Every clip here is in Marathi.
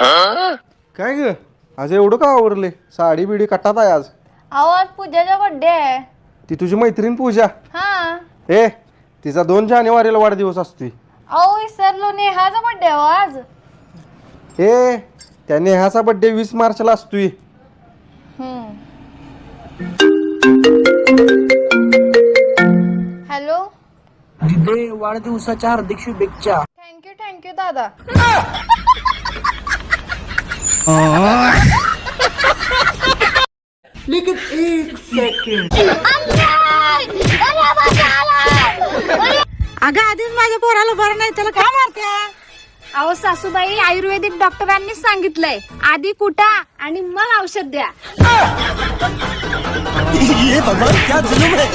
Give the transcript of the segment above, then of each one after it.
काय ग आज एवढं का आवरले? साडी बिडी कटात आहे आज. अहो आज पूजाचा बर्थडे आहे. ती तुझी मैत्रीण पूजा. हा. ए तिचा 2 जानेवारीला वाढदिवस असतोय. अहो विसरलो, नेहाचा बर्थडे आहे आज. ए त्या नेहाचा बर्थडे 20 मार्चला असतोय. हॅलो. दिदे वाढदिवसाच्या हार्दिक शुभेच्छा. थँक्यू दादा. लेकिन एक सेकंड. अगं आधीच माझ्या पोराला बरं नाही, त्याला काय मारत्या? अहो सासूबाई, आयुर्वेदिक डॉक्टरांनी सांगितलंय आधी कुटा आणि मग औषध द्या. ये भगवान क्या जुलूम है.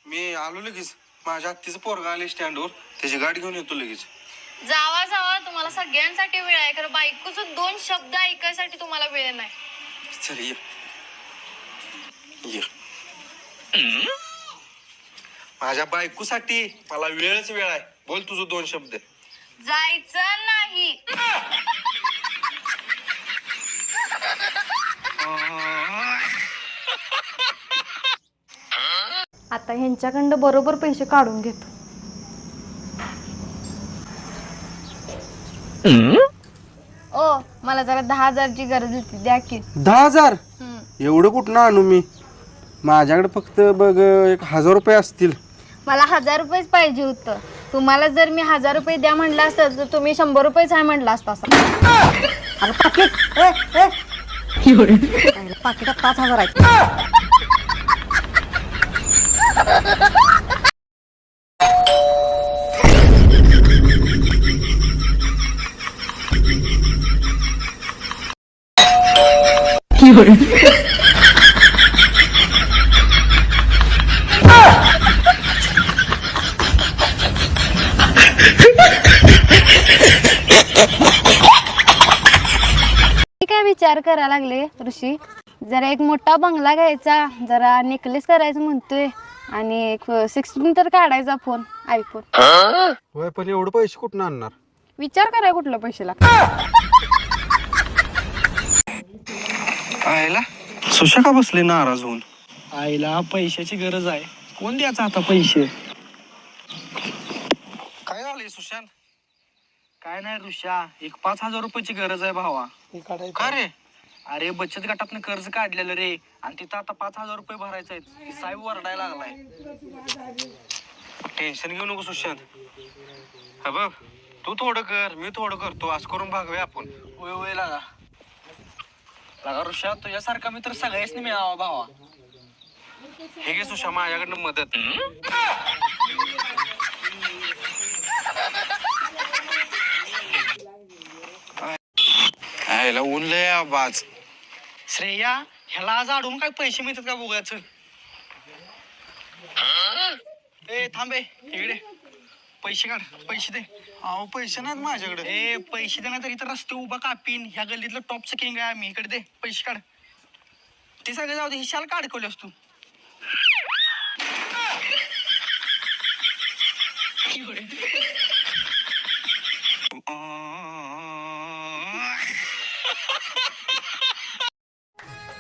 मी आलो लगेच. माझ्या आत्तीचं पोरगा आले स्टँडवर, त्याची गाडी घेऊन येतो लगेच. जावा तुम्हाला सगळ्यांसाठी वेळ आहे, खरं बायकोचं 2 शब्द ऐकायसाठी तुम्हाला वेळ नाही. चल ये ये. माझ्या बायकोसाठी मला वेळच वेळ आहे. बोल तुझं 2 शब्द. जायचं नाही. आता ह्यांच्याकडं बरोबर पैसे काढून घेतो. ओ मला जरा 10,000ची गरज होती, द्या की. 10,000? एवढं कुठं आणू मी? माझ्याकडे फक्त बघ 1,000 रुपये असतील. मला 1,000 रुपयेच पाहिजे होतं. तुम्हाला जर मी 1,000 रुपये द्या म्हटलं असतं तर तुम्ही 100 रुपयेच आहे म्हटलं असतं. अगं पाकिट पाकिटात 5,000 आहेत. काय विचार करायला लागले ऋषी, जरा एक मोठा बंगला घ्यायचा, जरा नेकलेस करायचं म्हणतोय आणि एक 16 तर काढायचा फोन, आयफोन. होय, पण एवढं पैसे कुठून आणणार? विचार कराय कुठलं पैसे लागतात. आयला सुशा का बसले नाराज होऊन? आईला पैशाची गरज आहे, कोण द्यायचा आता पैसे. काय झालंय सुशांत? काय नाही ऋषा, एक 5,000 रुपयाची गरज आहे भावा. का रे? अरे बचत गटातनं कर्ज काढलेलं रे, आणि तिथं आता 5,000 रुपये भरायचे आहेत. साहेब वरडायला लागलाय. टेन्शन घेऊ नको सुशांत. हा बघ, तू थोडं कर, मी थोडं करतो, असं करून भागूया आपण. वय लागा ऋषा, तुझ्यासारखा मित्र सगळ्याच नाही मिळावा भावा. हे घे सुशा, माझ्याकडनं मदत. आयला ऊन लय आवाज. श्रेया, ह्याला आज आडून काय पैसे मिळतात का बघायचं. ए थांबे, इकडे पैसे काढ, पैसे दे. अहो पैसे नाहीत माझ्याकडे. ए पैसे दे, नाही तर इथं रस्ते उभा कापीन. ह्या गल्लीतलं टॉपचं किंग आहे आम्ही. इकडे दे पैसे काढ. ते सगळे जाऊ दे, ही शाल का अडकवलीस तू?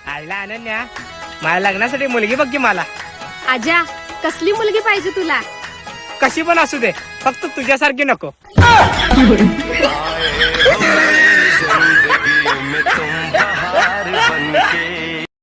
आईला अनन्या, माझ्या लग्नासाठी मुलगी बघ की मला. आजा, कसली मुलगी पाहिजे तुला? कशी पण असू दे, फक्त तुझ्यासारखी नको.